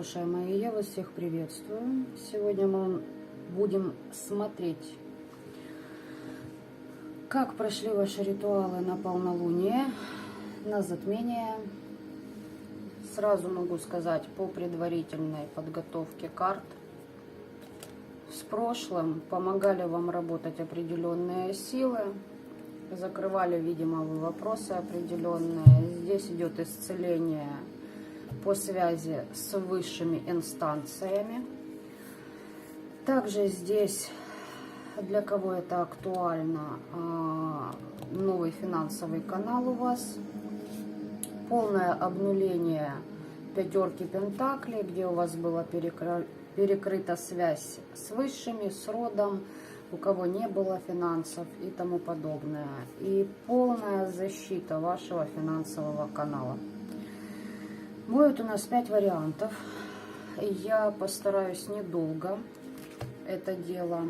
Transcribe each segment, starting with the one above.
хорошие мои, я вас всех приветствую. Сегодня мы будем смотреть, как прошли ваши ритуалы на полнолуние, на затмение. Сразу могу сказать, по предварительной подготовке карт, с прошлым помогали вам работать определенные силы, закрывали, видимо, вы вопросы определенные. Здесь идет исцеление по связи с высшими инстанциями. Также здесь, для кого это актуально, новый финансовый канал у вас, полное обнуление пятерки пентаклей, где у вас была перекрыта связь с высшими, с родом, у кого не было финансов и тому подобное. И полная защита вашего финансового канала. Будет у нас 5 вариантов. Я постараюсь недолго это дело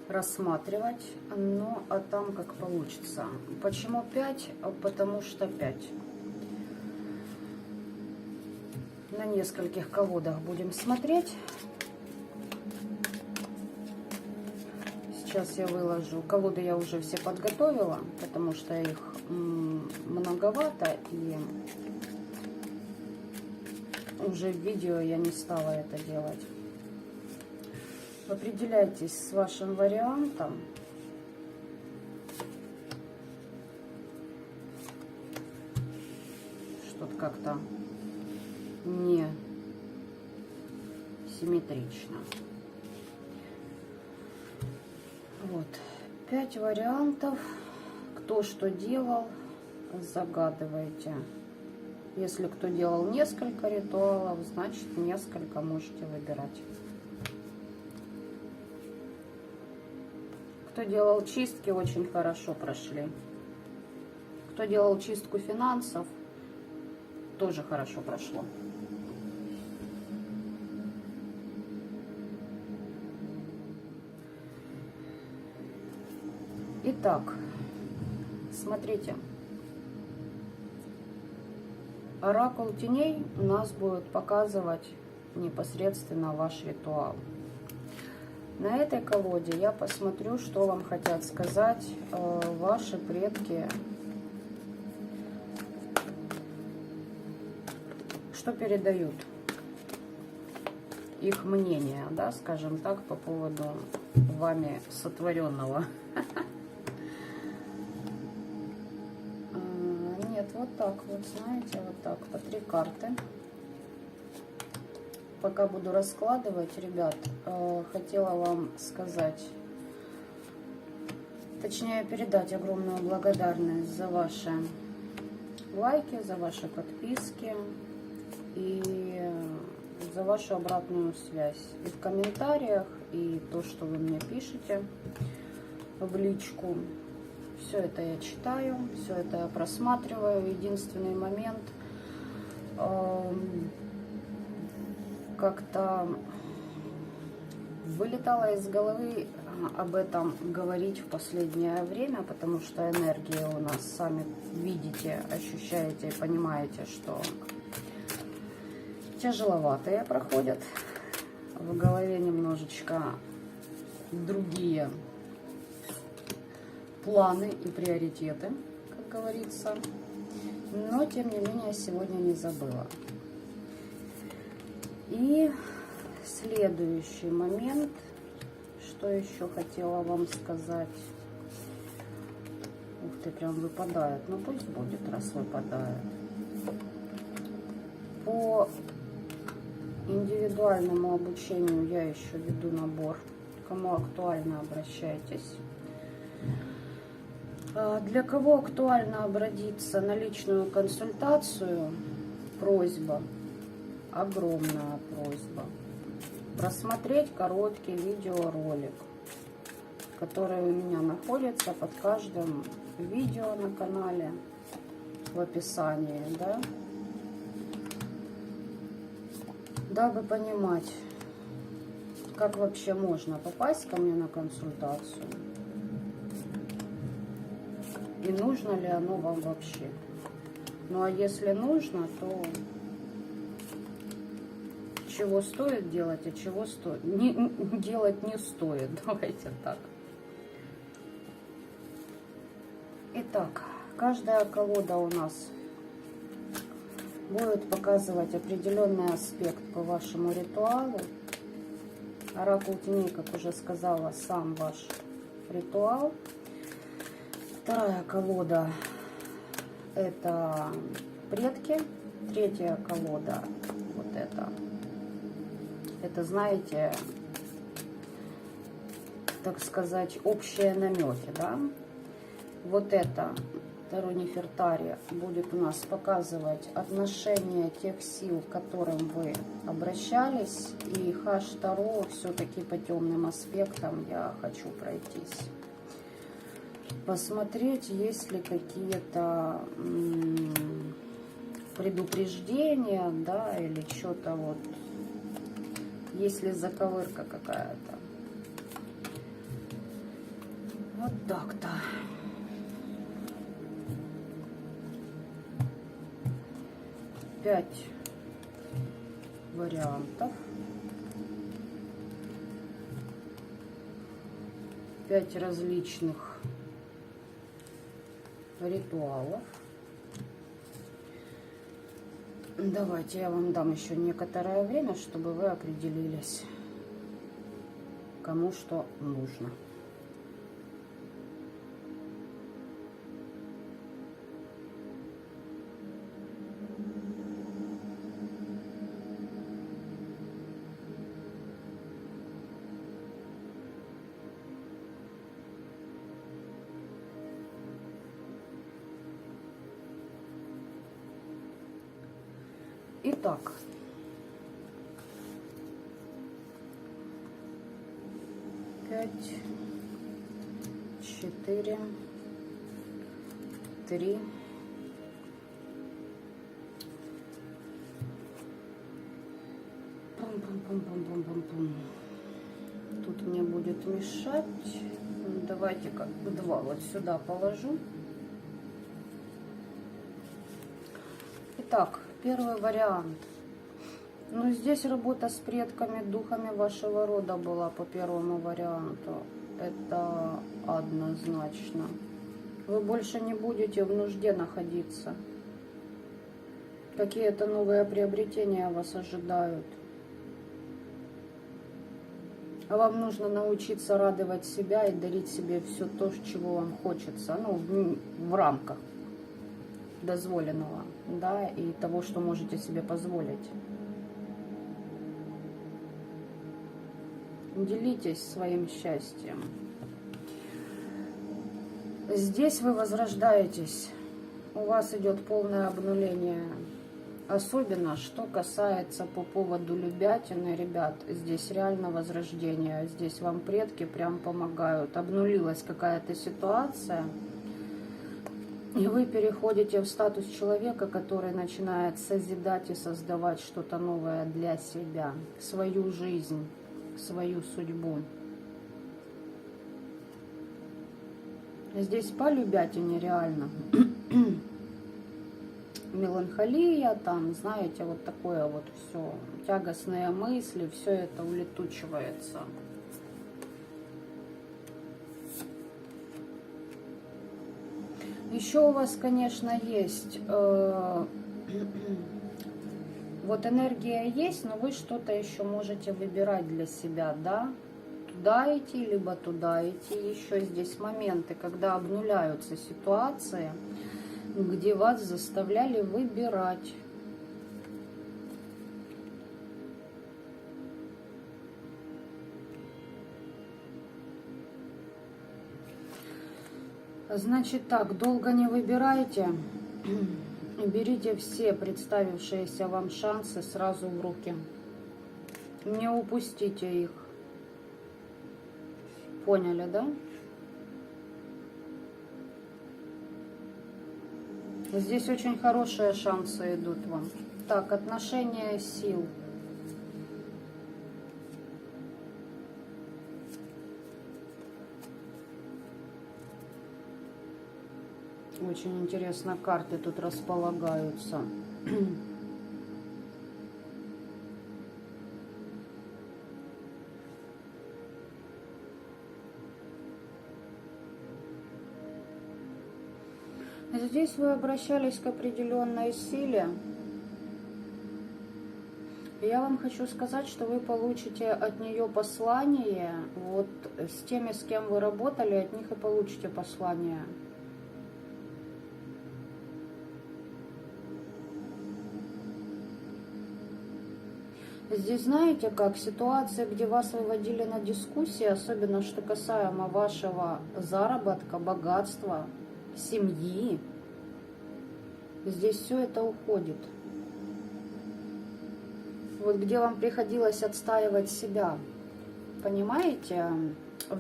рассматривать, но а там как получится. Почему 5? Потому что 5. На нескольких колодах будем смотреть. Сейчас я выложу. Колоды я уже все подготовила, потому что их многовато, и уже в видео я не стала это делать. Определяйтесь с вашим вариантом. Что-то как-то не симметрично. Вот. 5 вариантов. Кто что делал, загадывайте. Если кто делал несколько ритуалов, значит несколько можете выбирать. Кто делал чистки, очень хорошо прошли. Кто делал чистку финансов, тоже хорошо прошло. Итак, смотрите. Оракул теней у нас будет показывать непосредственно ваш ритуал. На этой колоде я посмотрю, что вам хотят сказать ваши предки, что передают их мнение, да, скажем так, по поводу вами сотворенного. Нет, вот так вот, знаете, вот так, по 3 карты. Пока буду раскладывать, ребят, хотела вам сказать, точнее передать огромную благодарность за ваши лайки, за ваши подписки и за вашу обратную связь. И в комментариях, и то, что вы мне пишете в личку. Все это я читаю, все это я просматриваю. Единственный момент, как-то вылетало из головы об этом говорить в последнее время, потому что энергии у нас, сами видите, ощущаете и понимаете, что тяжеловатые проходят. В голове немножечко другие планы и приоритеты, как говорится. Но, тем не менее, сегодня не забыла. И следующий момент, что еще хотела вам сказать. Ух ты, прям выпадает. Ну пусть будет, раз выпадает. По индивидуальному обучению я еще веду набор. Кому актуально, обращайтесь. Для кого актуально обратиться на личную консультацию, просьба, огромная просьба, просмотреть короткий видеоролик, который у меня находится под каждым видео на канале в описании, да, дабы понимать, как вообще можно попасть ко мне на консультацию и нужно ли оно вам вообще. Ну а если нужно, то чего стоит делать, а чего делать не стоит. Давайте так. Итак, каждая колода у нас будет показывать определенный аспект по вашему ритуалу. Оракул теней, как уже сказала, сам ваш ритуал. Вторая колода — это предки. Третья колода — вот это, знаете, так сказать, общие намеки, да? Вот это, Таро Нефертари, будет у нас показывать отношение тех сил, к которым вы обращались. И Хаш Таро все-таки по темным аспектам я хочу пройтись. Посмотреть, есть ли какие-то предупреждения, да, или что-то вот, есть ли заковырка какая-то. Вот так-то. Пять вариантов. 5 различных ритуалов. Давайте я вам дам еще некоторое время, чтобы вы определились, кому что нужно. Итак, пять, 4, 3, 2. Тут мне будет мешать. Давайте как бы 2 вот сюда положу. Итак, первый вариант. Ну, здесь работа с предками, духами вашего рода была по первому варианту. Это однозначно. Вы больше не будете в нужде находиться. Какие-то новые приобретения вас ожидают. А вам нужно научиться радовать себя и дарить себе все то, чего вам хочется. Ну, в рамках дозволенного, да, и того, что можете себе позволить. Делитесь своим счастьем. Здесь вы возрождаетесь. У вас идет полное обнуление. Особенно, что касается по поводу любятины, ребят, здесь реально возрождение. Здесь вам предки прям помогают. Обнулилась какая-то ситуация. И вы переходите в статус человека, который начинает созидать и создавать что-то новое для себя, свою жизнь, свою судьбу. Здесь по любятине реально. Меланхолия, там, знаете, вот такое вот все, тягостные мысли, все это улетучивается. Еще у вас, конечно, есть, вот энергия есть, но вы что-то еще можете выбирать для себя, да? Туда идти, либо туда идти. Еще здесь моменты, когда обнуляются ситуации, где вас заставляли выбирать. Значит так, долго не выбирайте, берите все представившиеся вам шансы сразу в руки. Не упустите их. Поняли, да? Здесь очень хорошие шансы идут вам. Так, отношения сил. Очень интересно, карты тут располагаются. Здесь вы обращались к определенной силе. Я вам хочу сказать, что вы получите от нее послание. Вот с теми, с кем вы работали, от них и получите послание. Здесь, знаете как, ситуация, где вас выводили на дискуссии, особенно что касаемо вашего заработка, богатства, семьи, здесь все это уходит. Вот где вам приходилось отстаивать себя, понимаете?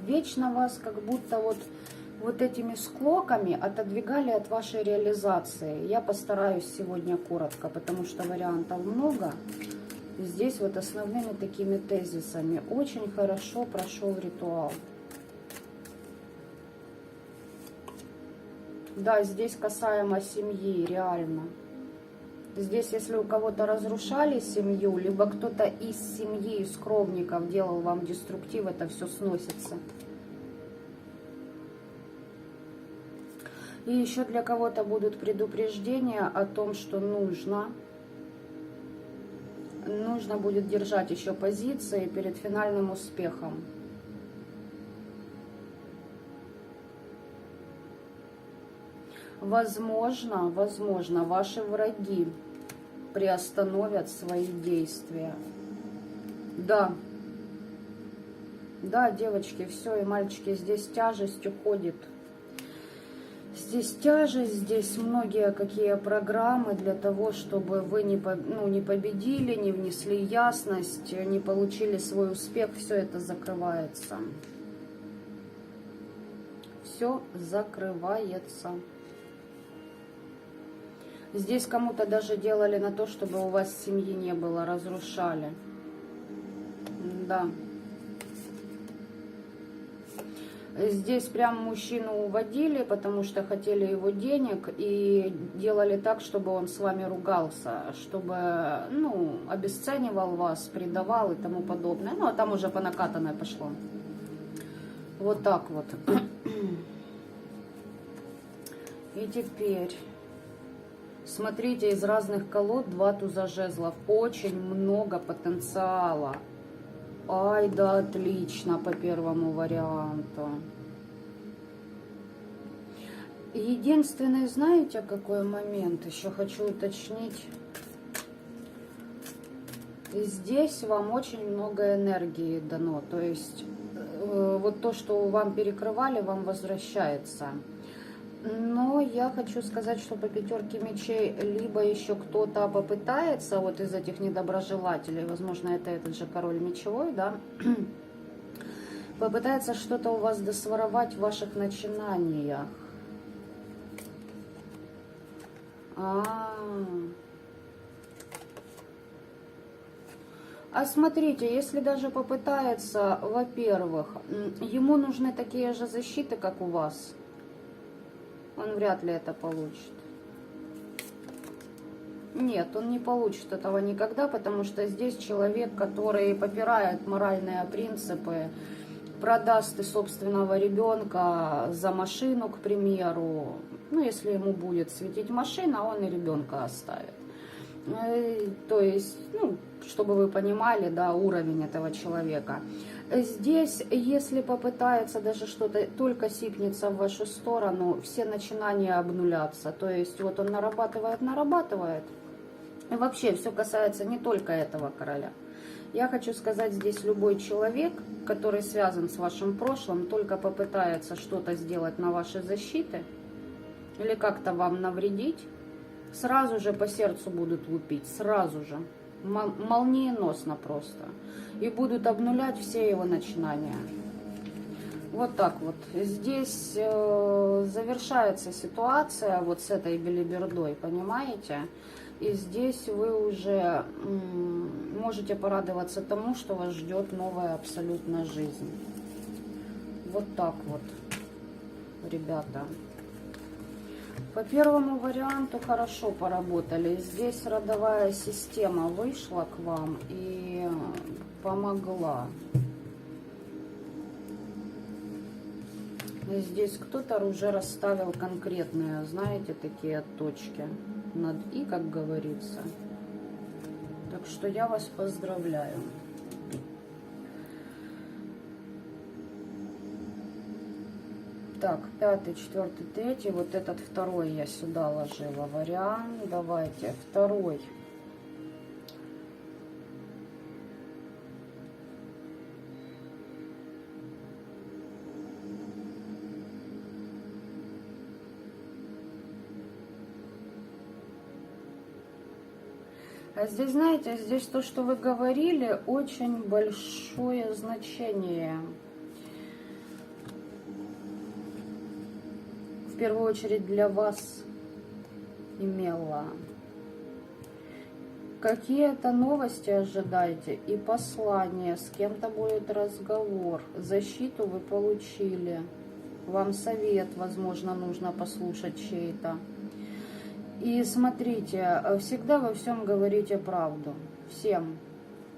Вечно вас как будто вот этими склоками отодвигали от вашей реализации. Я постараюсь сегодня коротко, потому что вариантов много. Здесь вот основными такими тезисами. Очень хорошо прошел ритуал. Да, здесь касаемо семьи, реально. Здесь, если у кого-то разрушали семью, либо кто-то из семьи, из кровников делал вам деструктив, это все сносится. И еще для кого-то будут предупреждения о том, что нужно будет держать еще позиции перед финальным успехом. Возможно, ваши враги приостановят свои действия. Да, девочки, все, и мальчики, здесь тяжесть уходит. Здесь тяжесть, здесь многие какие программы для того, чтобы вы не победили, не внесли ясность, не получили свой успех, все это закрывается. Все закрывается. Здесь кому-то даже делали на то, чтобы у вас семьи не было, разрушали. Да. Здесь прям мужчину уводили, потому что хотели его денег и делали так, чтобы он с вами ругался, чтобы, обесценивал вас, предавал и тому подобное. Ну, а там уже по накатанной пошло. Вот так вот. И теперь... Смотрите, из разных колод 2 туза жезлов. Очень много потенциала. Ай, да, отлично по первому варианту. Единственный, знаете, какой момент еще хочу уточнить? Здесь вам очень много энергии дано. То есть, вот то, что вам перекрывали, вам возвращается. Но я хочу сказать, что по 5 мечей либо еще кто-то попытается вот из этих недоброжелателей, возможно, это этот же король мечевой, да, попытается что-то у вас досворовать в ваших начинаниях. А смотрите, если даже попытается, во-первых, ему нужны такие же защиты, как у вас. Он вряд ли это получит. Нет, он не получит этого никогда, потому что здесь человек, который попирает моральные принципы, продаст и собственного ребенка за машину, к примеру. Ну, если ему будет светить машина, он и ребенка оставит. То есть, чтобы вы понимали, да, уровень этого человека. Здесь, если попытается даже что-то только сипнется в вашу сторону, все начинания обнулятся. То есть, вот он нарабатывает. И вообще, все касается не только этого короля. Я хочу сказать, здесь любой человек, который связан с вашим прошлым, только попытается что-то сделать на вашей защите или как-то вам навредить, сразу же по сердцу будут лупить, сразу же. Молниеносно просто. И будут обнулять все его начинания. Вот так вот. Здесь завершается ситуация вот с этой белибердой, понимаете? И здесь вы уже можете порадоваться тому, что вас ждет новая абсолютно жизнь. Вот так вот, ребята. По первому варианту хорошо поработали. Здесь родовая система вышла к вам и помогла. Здесь кто-то уже расставил конкретные, знаете, такие точки над «и», как говорится. Так что я вас поздравляю. Так, 5, 4, 3. Вот этот второй я сюда ложила вариант. Давайте второй. А здесь, знаете, здесь то, что вы говорили, очень большое значение. В первую очередь для вас имело. Какие-то новости ожидайте и послание, с кем-то будет разговор. Защиту вы получили. Вам совет, возможно, нужно послушать чей-то. И смотрите, всегда во всем говорите правду. Всем.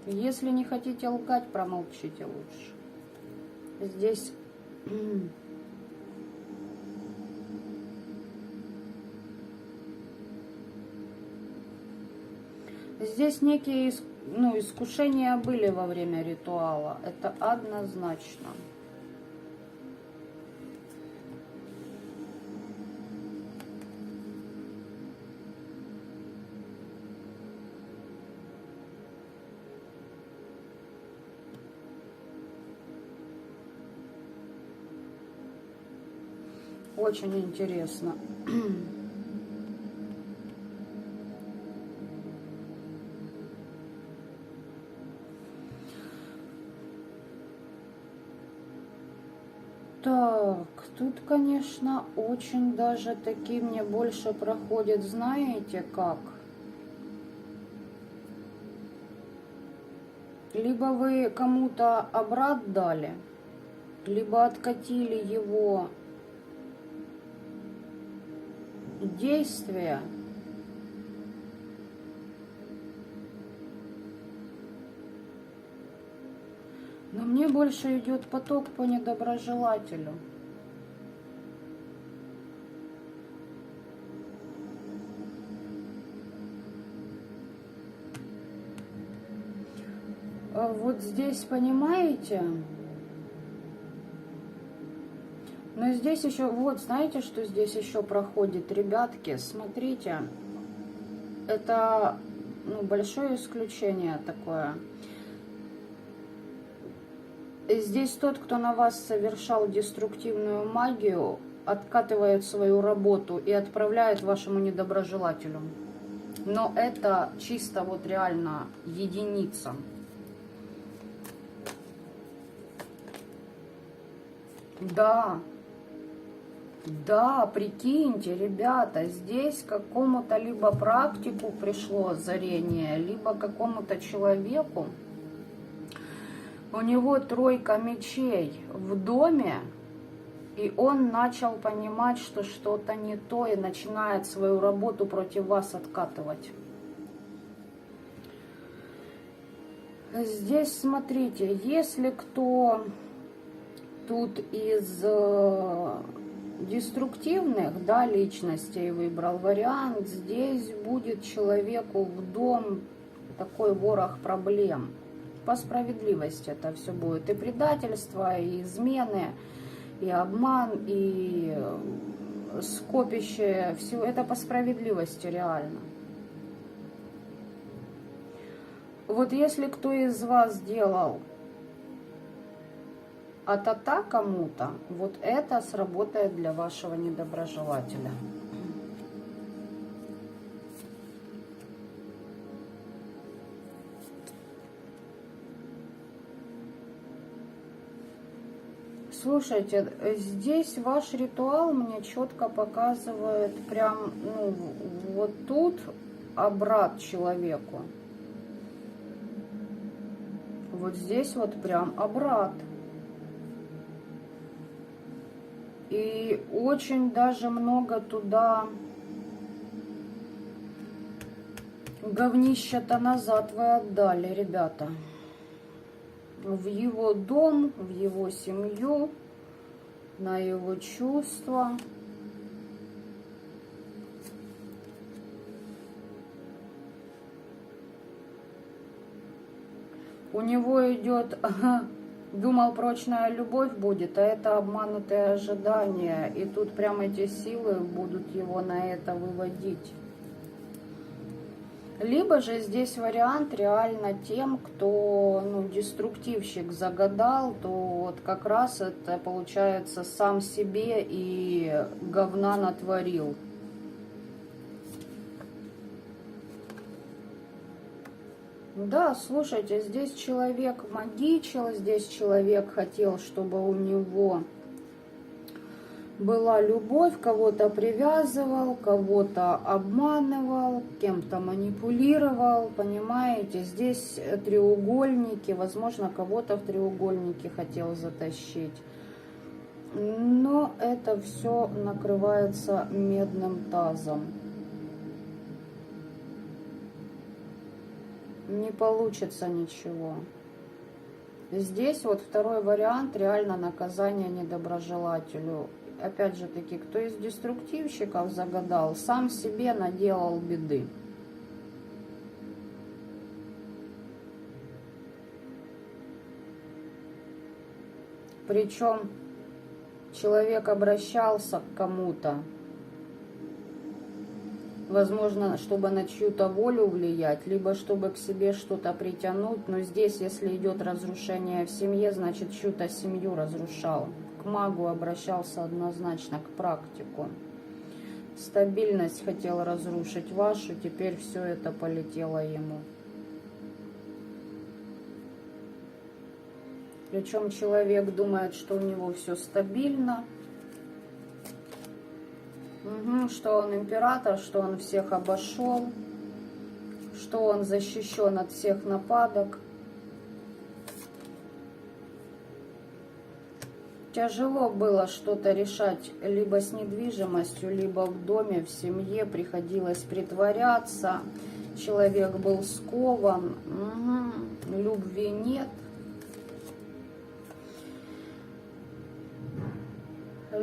Если не хотите лгать, промолчите лучше. Здесь... Здесь некие искушения были во время ритуала. Это однозначно. Очень интересно. Так, тут, конечно, очень даже таки мне больше проходит, знаете как? Либо вы кому-то обрат дали, либо откатили его действия. Но мне больше идет поток по недоброжелателю. Вот здесь, понимаете? Но здесь еще, вот, знаете, что здесь еще проходит, ребятки? Смотрите, это большое исключение такое. Здесь тот, кто на вас совершал деструктивную магию, откатывает свою работу и отправляет вашему недоброжелателю. Но это чисто вот реально единица. Да. Да, прикиньте, ребята, здесь какому-то либо практику пришло озарение, либо какому-то человеку. У него тройка мечей в доме, и он начал понимать, что что-то не то, и начинает свою работу против вас откатывать. Здесь, смотрите, если кто тут из деструктивных, да, личностей выбрал вариант, здесь будет человеку в дом такой ворох проблем. По справедливости это все будет. И предательство, и измены, и обман, и скопище. Все это по справедливости реально. Вот если кто из вас делал а-та-та кому-то, вот это сработает для вашего недоброжелателя. Слушайте, здесь ваш ритуал мне четко показывает прям, вот тут обрат человеку. Вот здесь вот прям обрат. И очень даже много туда говнища-то назад вы отдали, ребята. В его дом, в его семью, на его чувства. У него идет, думал, прочная любовь будет, а это обманутые ожидания. И тут прям эти силы будут его на это выводить. Либо же здесь вариант реально тем, кто, ну, деструктивщик загадал, то вот как раз это получается сам себе и говна натворил. Да, слушайте, здесь человек магичил, здесь человек хотел, чтобы у него была любовь, кого-то привязывал, кого-то обманывал, кем-то манипулировал, понимаете? Здесь треугольники, возможно, кого-то в треугольнике хотел затащить. Но это все накрывается медным тазом. Не получится ничего. Здесь вот второй вариант, реально наказание недоброжелателю. Опять же таки, кто из деструктивщиков загадал, сам себе наделал беды. Причем человек обращался к кому-то, возможно, чтобы на чью-то волю влиять, либо чтобы к себе что-то притянуть. Но здесь, если идет разрушение в семье, значит, чью-то семью разрушал. К магу обращался однозначно, к практику. Стабильность хотел разрушить вашу, теперь все это полетело ему. Причем человек думает, что у него все стабильно. Что он император, что он всех обошел, что он защищен от всех нападок. Тяжело было что-то решать либо с недвижимостью, либо в доме, в семье. Приходилось притворяться. Человек был скован. Любви нет.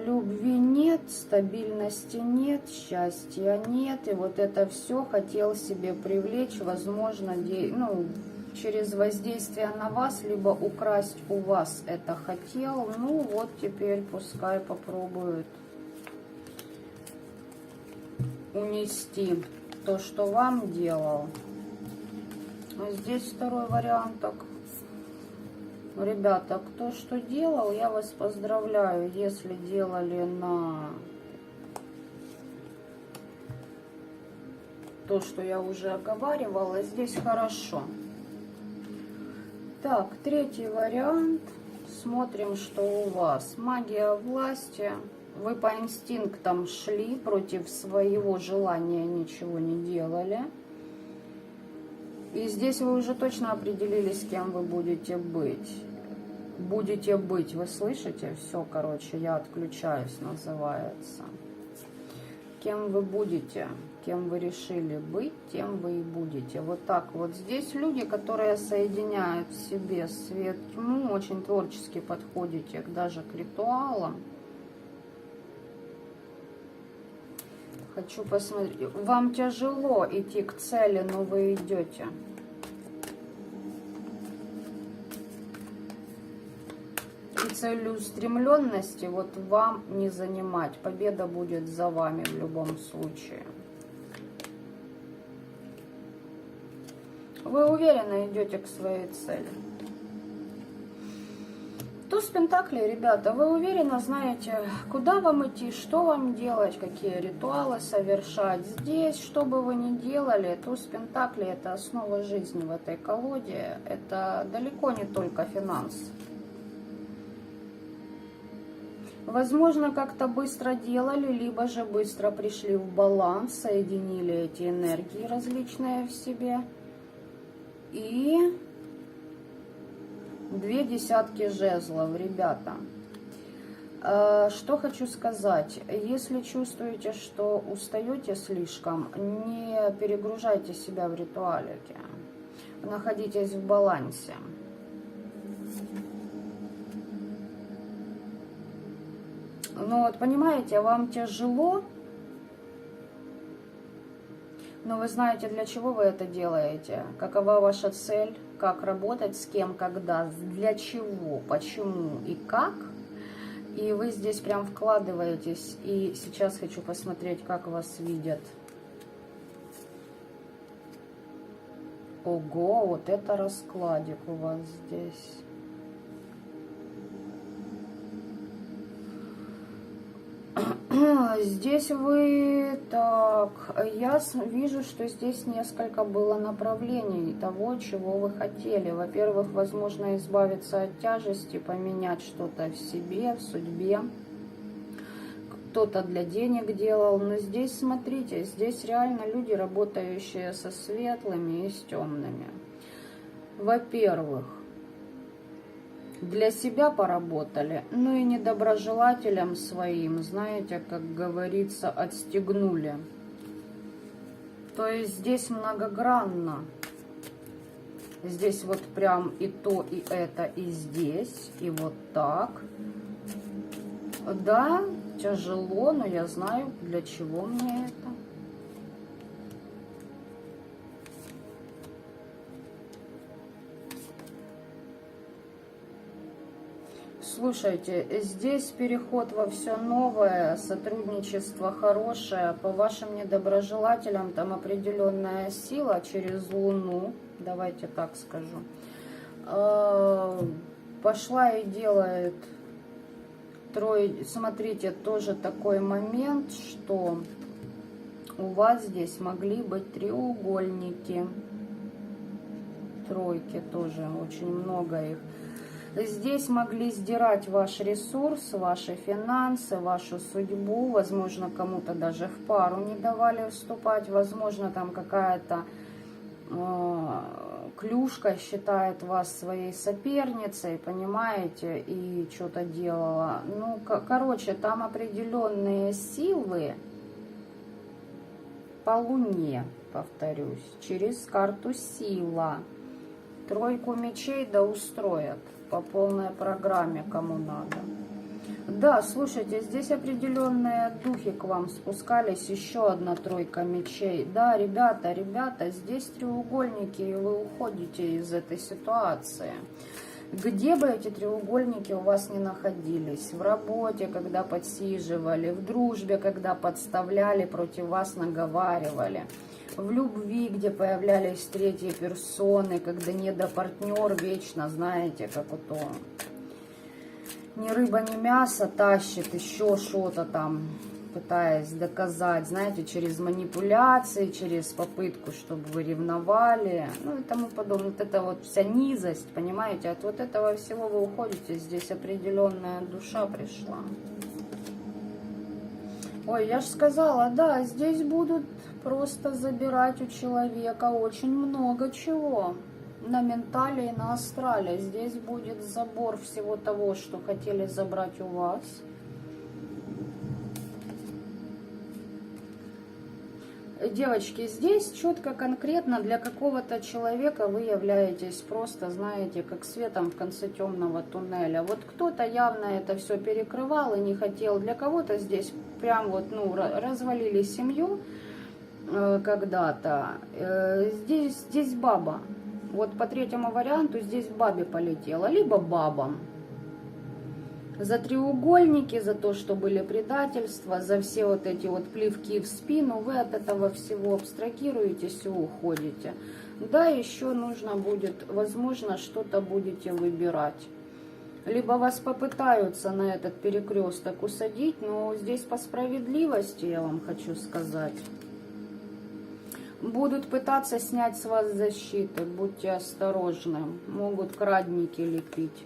Любви нет, стабильности нет, счастья нет. И вот это все хотел себе привлечь, возможно, через воздействие на вас, либо украсть у вас это хотел. Ну вот теперь пускай попробует унести то, что вам делал. Здесь второй вариант так. Ребята, кто что делал, я вас поздравляю. Если делали на то, что я уже оговаривала, здесь хорошо. Так, третий вариант. Смотрим, что у вас. Магия власти. Вы по инстинктам шли, против своего желания ничего не делали. И здесь вы уже точно определились, кем вы будете быть. Будете быть, вы слышите? Все, короче, я отключаюсь, называется. Кем вы будете, кем вы решили быть, тем вы и будете. Вот так вот. Здесь люди, которые соединяют в себе свет, тьму, очень творчески подходите даже к ритуалам. Хочу посмотреть. Вам тяжело идти к цели, но вы идете. И целеустремленности вот вам не занимать. Победа будет за вами в любом случае. Вы уверенно идете к своей цели. Туз Пентаклей, ребята, вы уверенно знаете, куда вам идти, что вам делать, какие ритуалы совершать. Здесь, что бы вы ни делали, туз Пентаклей – это основа жизни в этой колоде. Это далеко не только финансы. Возможно, как-то быстро делали, либо же быстро пришли в баланс, соединили эти энергии различные в себе. И 2 десятки жезлов, ребята. Что хочу сказать. Если чувствуете, что устаете слишком, не перегружайте себя в ритуалике. Находитесь в балансе. Ну вот понимаете, вам тяжело, но вы знаете, для чего вы это делаете, какова ваша цель, как работать, с кем, когда, для чего, почему и как. И вы здесь прям вкладываетесь. И сейчас хочу посмотреть, как вас видят. Ого, вот это раскладик у вас здесь. Здесь вы, так, я вижу, что здесь несколько было направлений того, чего вы хотели. Во-первых, возможно, избавиться от тяжести, поменять что-то в себе, в судьбе. Кто-то для денег делал, но здесь, смотрите, здесь реально люди, работающие со светлыми и с темными. Во-первых, для себя поработали, ну и недоброжелателям своим, знаете, как говорится, отстегнули. То есть здесь многогранно. Здесь вот прям и то, и это, и здесь, и вот так. Да, тяжело, но я знаю, для чего мне это. Слушайте, здесь переход во все новое, сотрудничество хорошее. По вашим недоброжелателям там определенная сила через Луну, давайте так скажу, пошла и делает Смотрите, тоже такой момент, что у вас здесь могли быть треугольники, тройки тоже, очень много их. Здесь могли сдирать ваш ресурс, ваши финансы, вашу судьбу. Возможно, кому-то даже в пару не давали вступать. Возможно, там какая-то клюшка считает вас своей соперницей, понимаете, и что-то делала. Ну, короче, там определенные силы по Луне, повторюсь, через карту сила. Тройку мечей да устроят по полной программе, кому надо. Да, слушайте, здесь определенные духи к вам спускались, еще одна тройка мечей. Да, ребята, здесь треугольники, и вы уходите из этой ситуации. Где бы эти треугольники у вас ни находились, в работе, когда подсиживали, в дружбе, когда подставляли, против вас наговаривали, в любви, где появлялись третьи персоны, когда недопартнер вечно, знаете, как вот он, ни рыба, ни мясо тащит, еще что-то там, пытаясь доказать, знаете, через манипуляции, через попытку, чтобы вы ревновали, ну и тому подобное. Вот это вот вся низость, понимаете, от вот этого всего вы уходите, здесь определенная душа пришла. Ой, я же сказала, да, здесь будут просто забирать у человека очень много чего. На ментале и на астрале. Здесь будет забор всего того, что хотели забрать у вас. Девочки, здесь четко, конкретно для какого-то человека вы являетесь просто, знаете, как светом в конце темного туннеля. Вот кто-то явно это все перекрывал и не хотел. Для кого-то здесь прям вот, ну, развалили семью когда-то. Здесь баба. Вот по третьему варианту здесь бабе полетело, либо бабам. За треугольники, за то, что были предательства, за все вот эти вот плевки в спину, вы от этого всего абстрагируетесь и уходите. Да, еще нужно будет, возможно, что-то будете выбирать. Либо вас попытаются на этот перекресток усадить, но здесь по справедливости, я вам хочу сказать, будут пытаться снять с вас защиты, будьте осторожны, могут крадники лепить.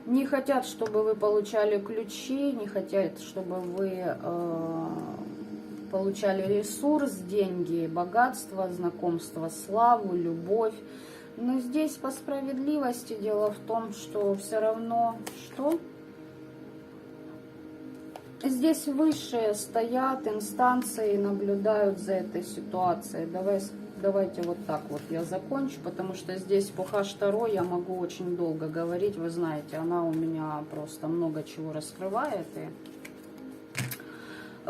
Не хотят, чтобы вы получали ключи, не хотят, чтобы вы получали ресурс, деньги, богатство, знакомство, славу, любовь. Но здесь по справедливости дело в том, что все равно, что здесь высшие стоят, инстанции наблюдают за этой ситуацией. давайте вот так вот я закончу, потому что здесь по H2 я могу очень долго говорить. Вы знаете, она у меня просто много чего раскрывает. И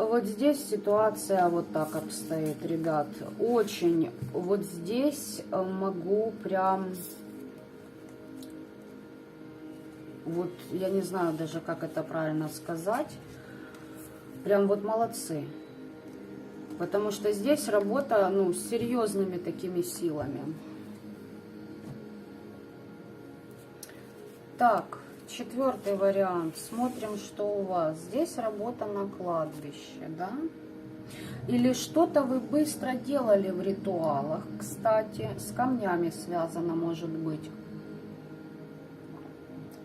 вот здесь ситуация вот так обстоит, ребят. Очень вот здесь могу прям... Вот я не знаю даже, как это правильно сказать. Прям вот молодцы. Потому что здесь работа, ну, с серьезными такими силами. Так, 4-й вариант. Смотрим, что у вас. Здесь работа на кладбище, да? Или что-то вы быстро делали в ритуалах, кстати. С камнями связано, может быть.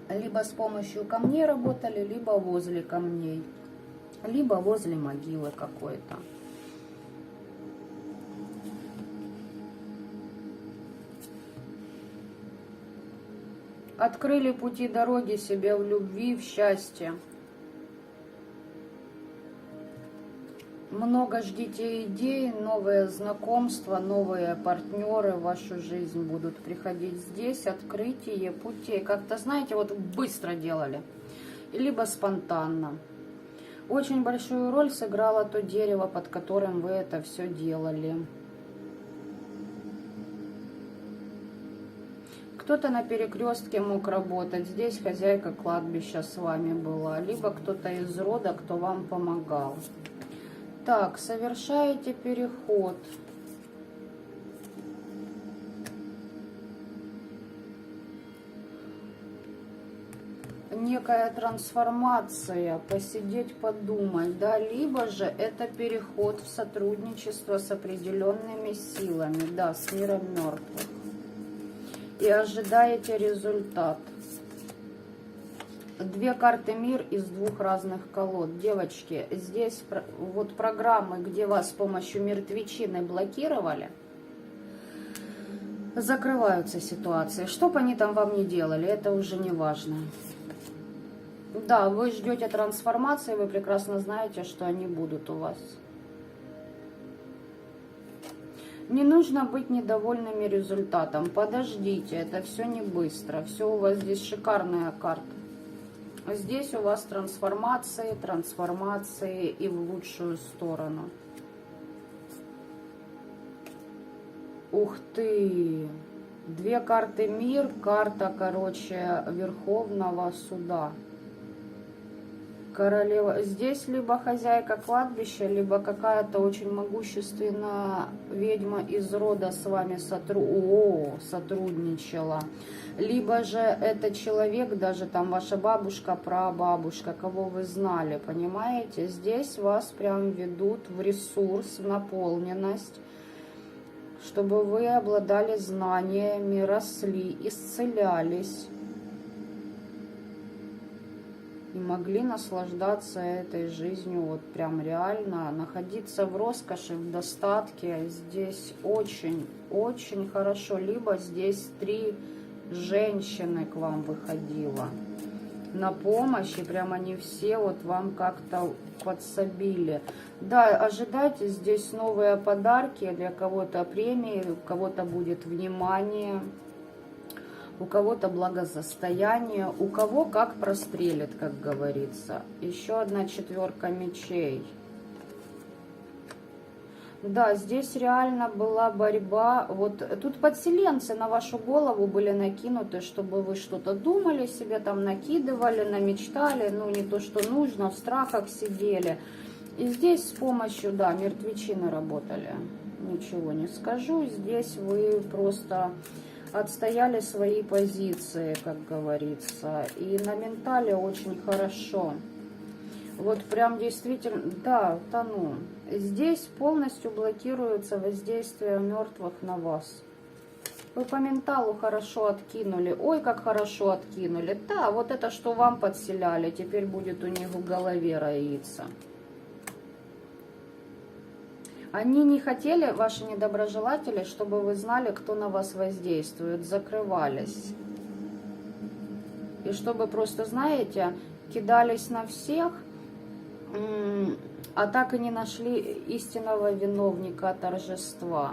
Либо с помощью камней работали, либо возле камней. Либо возле могилы какой-то. Открыли пути дороги себе в любви, в счастье. Много ждите идей, новые знакомства, новые партнеры в вашу жизнь будут приходить. Здесь открытие путей. Как-то, знаете, вот быстро делали. Либо спонтанно. Очень большую роль сыграло то дерево, под которым вы это все делали. Кто-то на перекрестке мог работать. Здесь хозяйка кладбища с вами была. Либо кто-то из рода, кто вам помогал. Так, совершаете переход. Некая трансформация, посидеть, подумать, да, либо же это переход в сотрудничество с определенными силами, да, с миром мертвых. И ожидаете результат. 2 карты мир из 2 разных колод. Девочки, здесь вот программы, где вас с помощью мертвечины блокировали, закрываются ситуации. Что бы они там вам не делали, это уже не важно. Да, вы ждете трансформации, вы прекрасно знаете, что они будут у вас. Не нужно быть недовольными результатом. Подождите, это все не быстро. Все у вас здесь шикарная карта. Здесь у вас трансформации, трансформации и в лучшую сторону. Ух ты! 2 карты мир, карта, короче, Верховного суда. Королева. Здесь либо хозяйка кладбища, либо какая-то очень могущественная ведьма из рода с вами сотрудничала. Либо же это человек, даже там ваша бабушка, прабабушка, кого вы знали, понимаете? Здесь вас прям ведут в ресурс, в наполненность, чтобы вы обладали знаниями, росли, исцелялись. И могли наслаждаться этой жизнью, вот прям реально, находиться в роскоши, в достатке. Здесь очень хорошо. Либо здесь 3 женщины к вам выходило на помощь, и прям они все вот вам как-то подсобили. Да, ожидайте здесь новые подарки, для кого-то премии, у кого-то будет внимание, у кого-то благосостояние, у кого как прострелит, как говорится. Еще одна 4 мечей. Да, здесь реально была борьба. Вот тут подселенцы на вашу голову были накинуты, чтобы вы что-то думали, себе там накидывали, намечтали, ну не то, что нужно, в страхах сидели. И здесь с помощью, да, мертвечины работали. Ничего не скажу. Здесь вы просто отстояли свои позиции, как говорится. И на ментале очень хорошо. Вот прям действительно, да, тону. Здесь полностью блокируется воздействие мертвых на вас. Вы по менталу хорошо откинули. Ой, как хорошо откинули. Да, вот это, что вам подселяли, теперь будет у них в голове роиться. Они не хотели, ваши недоброжелатели, чтобы вы знали, кто на вас воздействует. Закрывались. И чтобы просто, знаете, кидались на всех, а так и не нашли истинного виновника торжества.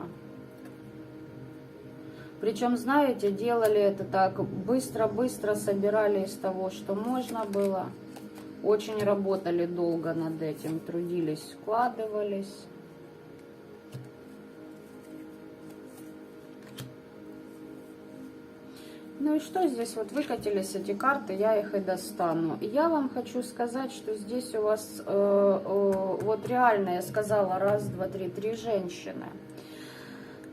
Причем, знаете, делали это так, быстро-быстро собирали из того, что можно было. Очень работали долго над этим, трудились, вкладывались. Ну и что здесь? Вот выкатились эти карты, я их и достану. И я вам хочу сказать, что здесь у вас, вот реально, я сказала, раз, два, три женщины.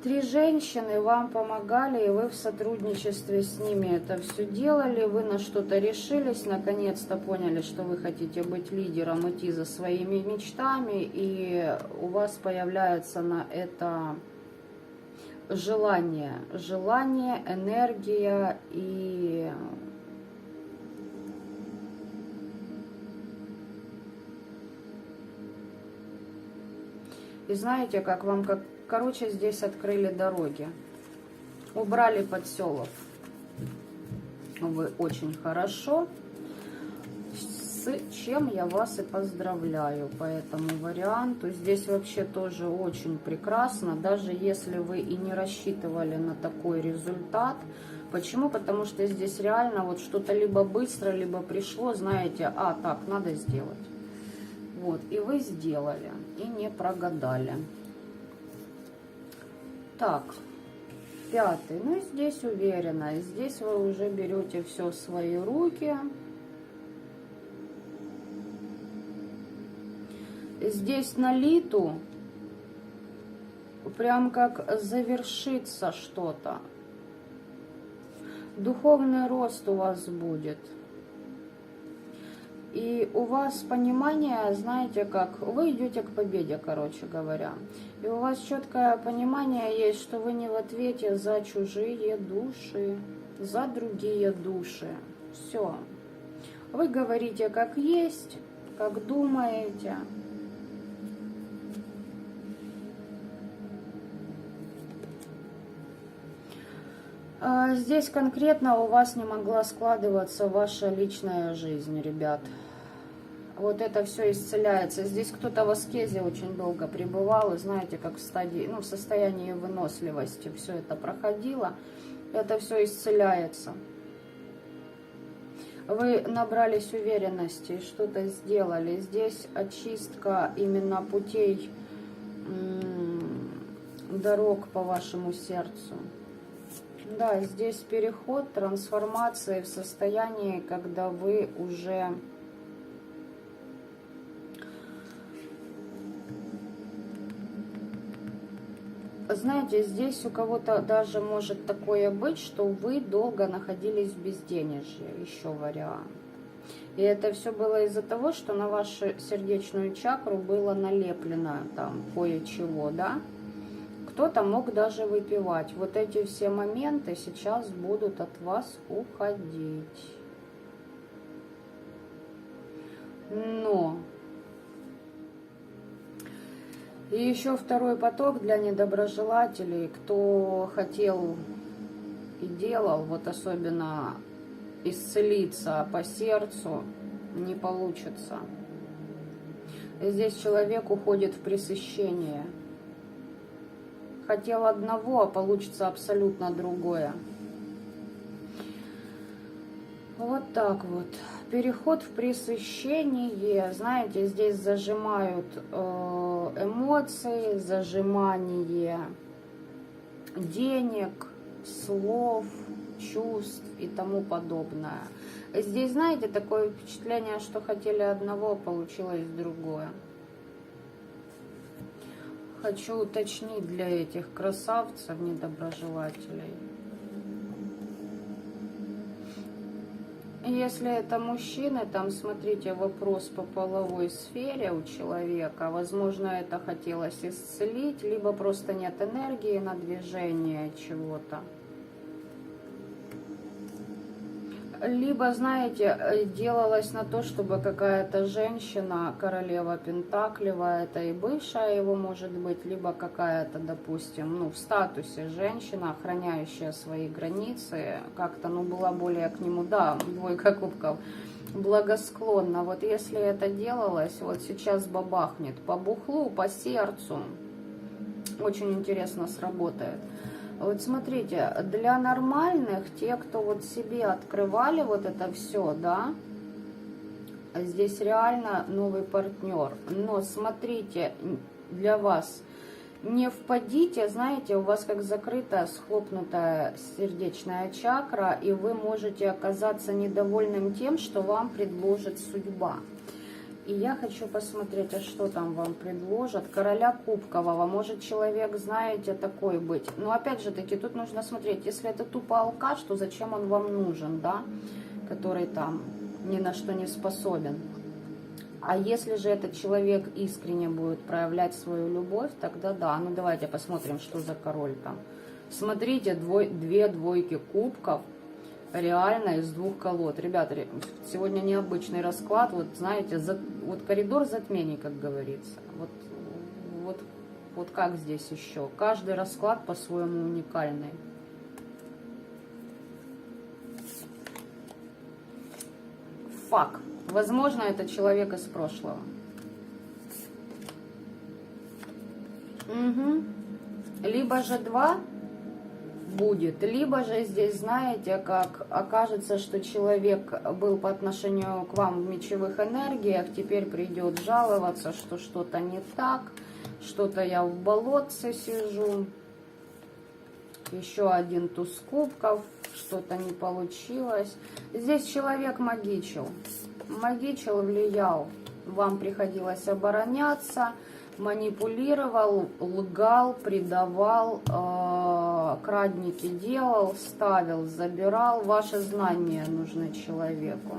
3 женщины вам помогали, и вы в сотрудничестве с ними это все делали, вы на что-то решились, наконец-то поняли, что вы хотите быть лидером, идти за своими мечтами, и у вас появляется на это желание, энергия и знаете, как вам, короче, здесь открыли дороги, убрали подселов. Вы очень хорошо, с чем я вас и поздравляю по этому варианту. Здесь вообще тоже очень прекрасно, даже если вы и не рассчитывали на такой результат. Почему? Потому что здесь реально вот что-то либо быстро, либо пришло, знаете, так, надо сделать. Вот, и вы сделали, и не прогадали. Так, 5-й, ну здесь уверенно, здесь вы уже берете все в свои руки. Здесь на литу прям как завершится что-то. Духовный рост у вас будет. И у вас понимание, знаете как, вы идете к победе, короче говоря. И у вас четкое понимание есть, что вы не в ответе за чужие души, за другие души. Все. Вы говорите как есть, как думаете. Здесь конкретно у вас не могла складываться ваша личная жизнь, ребят. Вот это все исцеляется. Здесь кто-то в аскезе очень долго пребывал, и знаете, как в стадии, в состоянии выносливости все это проходило. Это все исцеляется. Вы набрались уверенности, что-то сделали. Здесь очистка именно путей, дорог по вашему сердцу. Да, здесь переход, трансформация в состоянии, когда вы уже знаете, здесь у кого-то даже может такое быть, что вы долго находились в безденежье, еще вариант. И это все было из-за того, что на вашу сердечную чакру было налеплено там кое-чего, да? Кто-то мог даже выпивать. Вот эти все моменты сейчас будут от вас уходить. Но и еще второй поток для недоброжелателей, кто хотел и делал, вот особенно исцелиться по сердцу, не получится. И здесь человек уходит в пресыщение. Хотел одного, а получится абсолютно другое. Вот так вот. Переход в пресыщение. Знаете, здесь зажимают эмоции, зажимание денег, слов, чувств и тому подобное. Здесь, знаете, такое впечатление, что хотели одного, а получилось другое. Хочу уточнить для этих красавцев, недоброжелателей. Если это мужчины, там, смотрите, вопрос по половой сфере у человека. Возможно, это хотелось исцелить, либо просто нет энергии на движение чего-то. Либо, знаете, делалось на то, чтобы какая-то женщина, королева Пентаклева, это и бывшая его может быть, либо какая-то, допустим, в статусе женщина, охраняющая свои границы, как-то, была более к нему, да, двойка кубков, благосклонна. Вот если это делалось, вот сейчас бабахнет по бухлу, по сердцу, очень интересно сработает. Вот смотрите, для нормальных, те, кто вот себе открывали вот это все, да, здесь реально новый партнер. Но смотрите, для вас не впадите, знаете, у вас как закрытая, схлопнутая сердечная чакра, и вы можете оказаться недовольным тем, что вам предложит судьба. И я хочу посмотреть, а что там вам предложат. Короля Кубкового. Может человек, знаете, такой быть. Но опять же таки, тут нужно смотреть, если это тупо алкаш, то зачем он вам нужен, да? Который там ни на что не способен. А если же этот человек искренне будет проявлять свою любовь, тогда да. Ну давайте посмотрим, что за король там. Смотрите, две двойки кубков. Реально из двух колод. Ребята, сегодня необычный расклад. Вот знаете, вот коридор затмений, как говорится. Вот как здесь еще. Каждый расклад по-своему уникальный. Фак. Возможно, это человек из прошлого. Угу. Либо же два будет, либо же здесь, знаете, как окажется, что человек был по отношению к вам в мечевых энергиях, теперь придет жаловаться, что что-то не так, что-то я в болотце сижу. Еще один туз кубков, что-то не получилось. Здесь человек магичил, влиял, вам приходилось обороняться, манипулировал, лгал, предавал, крадники делал, ставил, забирал. Ваши знания нужны человеку.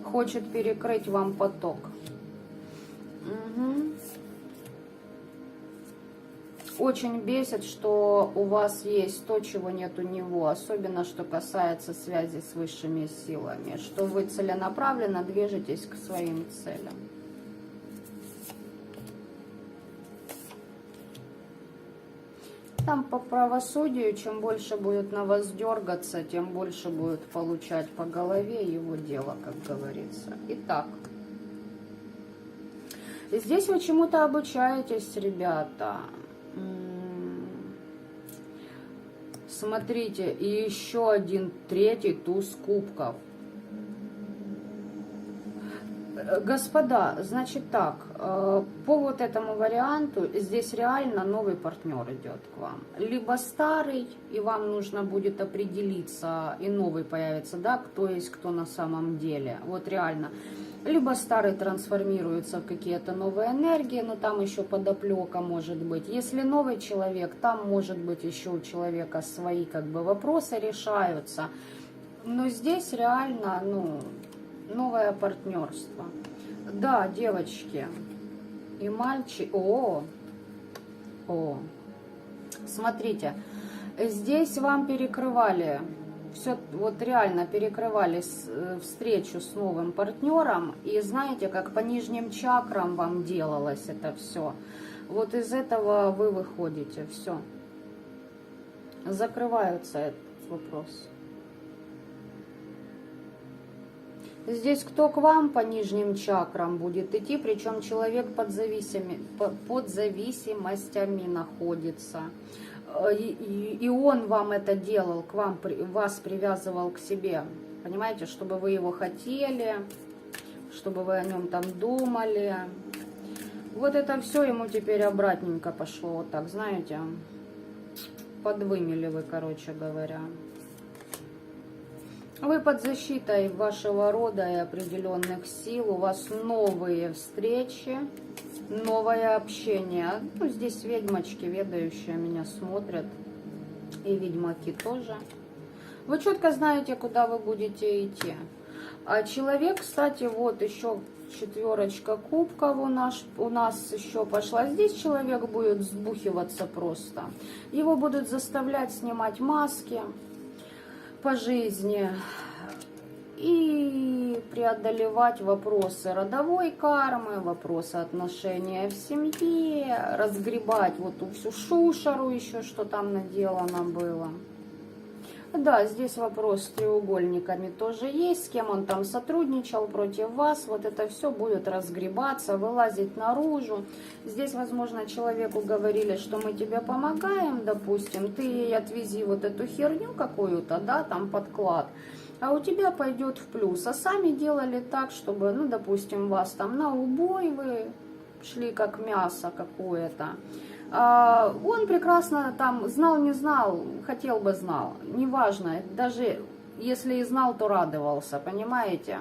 Хочет перекрыть вам поток. Угу. Очень бесит, что у вас есть то, чего нет у него. Особенно, что касается связи с высшими силами. Что вы целенаправленно движетесь к своим целям. Там по правосудию, чем больше будет на вас дергаться, тем больше будет получать по голове его дело, как говорится. Итак, здесь вы чему-то обучаетесь, ребята. Смотрите, и еще один третий туз кубков. Господа, значит так, по вот этому варианту здесь реально новый партнер идет к вам. Либо старый, и вам нужно будет определиться, и новый появится, да, кто есть кто на самом деле. Вот реально. Либо старый трансформируется в какие-то новые энергии, но там еще подоплека может быть. Если новый человек, там может быть еще у человека свои как бы вопросы решаются. Но здесь реально, ну, новое партнерство. Да, девочки и мальчики. Смотрите, здесь вам перекрывали, все, вот реально перекрывали встречу с новым партнером. И знаете, как по нижним чакрам вам делалось это все. Вот из этого вы выходите, все. Закрывается этот вопрос. Здесь кто к вам по нижним чакрам будет идти, причем человек под зависимостями находится. И он вам это делал, к вам, вас привязывал к себе. Понимаете, чтобы вы его хотели, чтобы вы о нем там думали. Вот это все ему теперь обратненько пошло. Вот так, знаете, подвымели вы, короче говоря. Вы под защитой вашего рода и определенных сил, у вас новые встречи, новое общение. Ну, здесь ведьмочки, ведающие, меня смотрят, и ведьмаки тоже. Вы четко знаете, куда вы будете идти. А человек, кстати, вот еще четверочка кубков у нас еще пошла. Здесь человек будет взбухиваться просто. Его будут заставлять снимать маски по жизни и преодолевать вопросы родовой кармы, вопросы отношения в семье, разгребать вот ту всю шушеру еще, что там наделано было. Да, здесь вопрос с треугольниками тоже есть, с кем он там сотрудничал против вас. Вот это все будет разгребаться, вылазить наружу. Здесь, возможно, человеку говорили, что мы тебе помогаем, допустим, ты ей отвези вот эту херню какую-то, да, там подклад, а у тебя пойдет в плюс. А сами делали так, чтобы, ну, допустим, вас там на убой вы шли как мясо какое-то. Он прекрасно там знал, не знал, хотел бы знал, неважно, даже если и знал, то радовался, понимаете?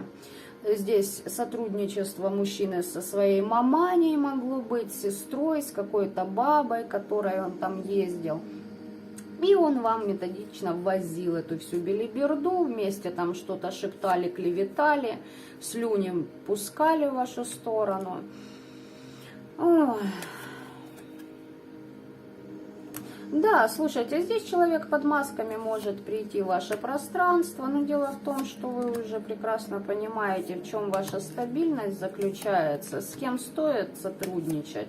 Здесь сотрудничество мужчины со своей маманей могло быть, с сестрой, с какой-то бабой, которой он там ездил. И он вам методично ввозил эту всю белиберду, вместе там что-то шептали, клеветали, слюни пускали в вашу сторону. Ой. Да, слушайте, здесь человек под масками может прийти в ваше пространство, но дело в том, что вы уже прекрасно понимаете, в чем ваша стабильность заключается, с кем стоит сотрудничать,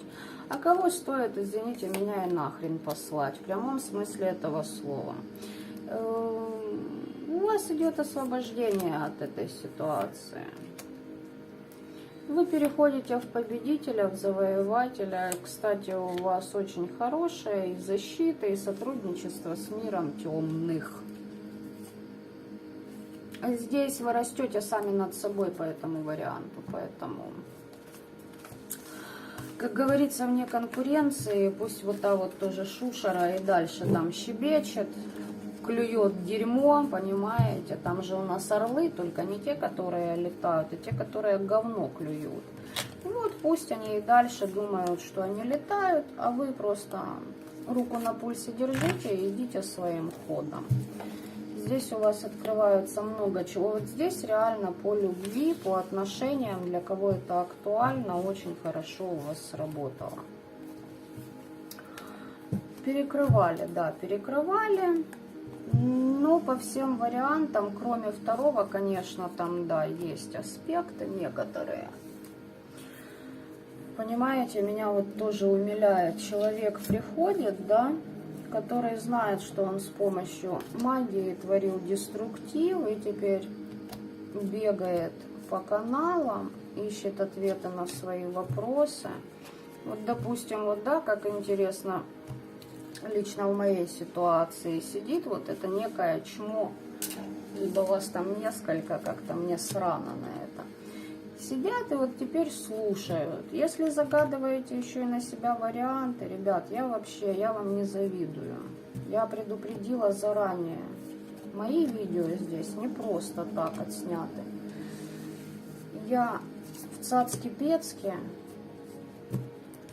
а кого стоит, извините меня, и нахрен послать, в прямом смысле этого слова. У вас идет освобождение от этой ситуации. Вы переходите в победителя, в завоевателя. Кстати, у вас очень хорошая и защита, и сотрудничество с миром темных. Здесь вы растете сами над собой по этому варианту, поэтому, как говорится, вне конкуренции, пусть вот та вот тоже шушера и дальше там щебечет, клюет дерьмо, понимаете, там же у нас орлы, только не те, которые летают, а те, которые говно клюют. И вот пусть они и дальше думают, что они летают, а вы просто руку на пульсе держите и идите своим ходом. Здесь у вас открывается много чего. Вот здесь реально по любви, по отношениям, для кого это актуально, очень хорошо у вас сработало. Перекрывали, да, перекрывали. Но по всем вариантам, кроме второго, конечно, там, да, есть аспекты некоторые. Понимаете, меня вот тоже умиляет. Человек приходит, да, который знает, что он с помощью магии творил деструктив и теперь бегает по каналам, ищет ответы на свои вопросы. Вот, допустим, вот, да, как интересно, лично в моей ситуации сидит вот это некое чмо, либо вас там несколько, как-то мне срано на это. Сидят и вот теперь слушают. Если загадываете еще и на себя варианты, ребят, я вам не завидую. Я предупредила заранее. Мои видео здесь не просто так отсняты. Я в цацки-пецки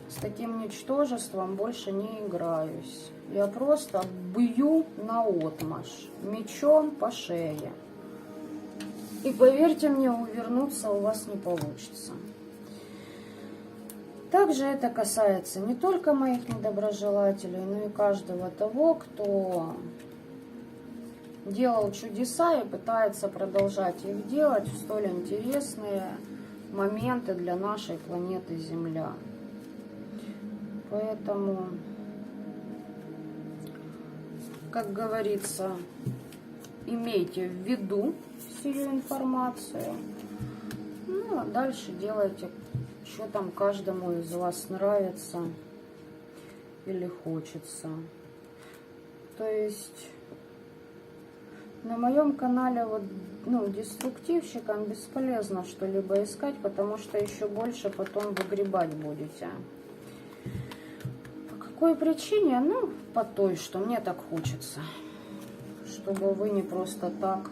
с таким ничтожеством больше не играюсь. Я просто бью наотмашь, мечом по шее. И поверьте мне, увернуться у вас не получится. Также это касается не только моих недоброжелателей, но и каждого того, кто делал чудеса и пытается продолжать их делать в столь интересные моменты для нашей планеты Земля. Поэтому, как говорится, имейте в виду сию информацию. Ну, а дальше делайте, что там каждому из вас нравится или хочется. То есть на моем канале вот, ну, деструктивщикам бесполезно что-либо искать, потому что еще больше потом выгребать будете. По какой причине? Ну, по той, что мне так хочется. Чтобы вы не просто так.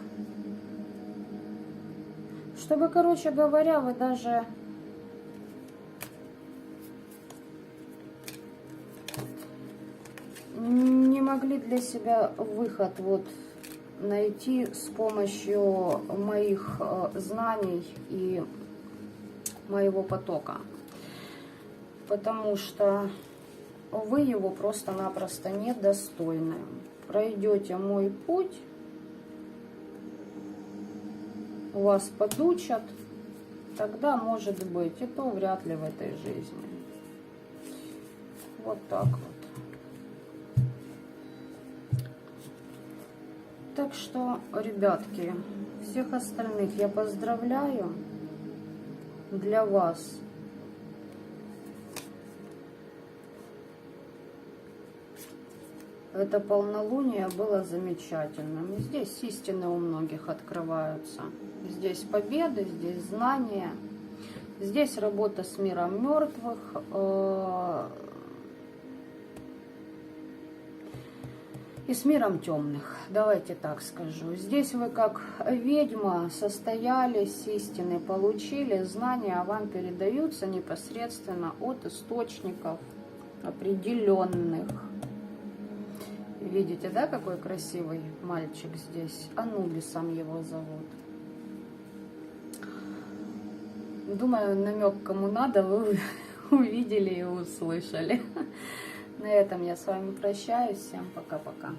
Чтобы, короче говоря, вы даже не могли для себя выход вот найти с помощью моих знаний и моего потока. Потому что вы его просто-напросто недостойны. Пройдете мой путь, вас подучат, тогда, может быть, и то вряд ли в этой жизни. Вот так вот. Так что, ребятки, всех остальных я поздравляю. Для вас это полнолуние было замечательным. Здесь истины у многих открываются. Здесь победы, здесь знания. Здесь работа с миром мертвых. И с миром темных, давайте так скажу. Здесь вы как ведьма состоялись, истины получили, знания вам передаются непосредственно от источников определенных. Видите, да, какой красивый мальчик здесь? Анубисом его зовут. Думаю, намек кому надо, вы увидели и услышали. На этом я с вами прощаюсь. Всем пока-пока.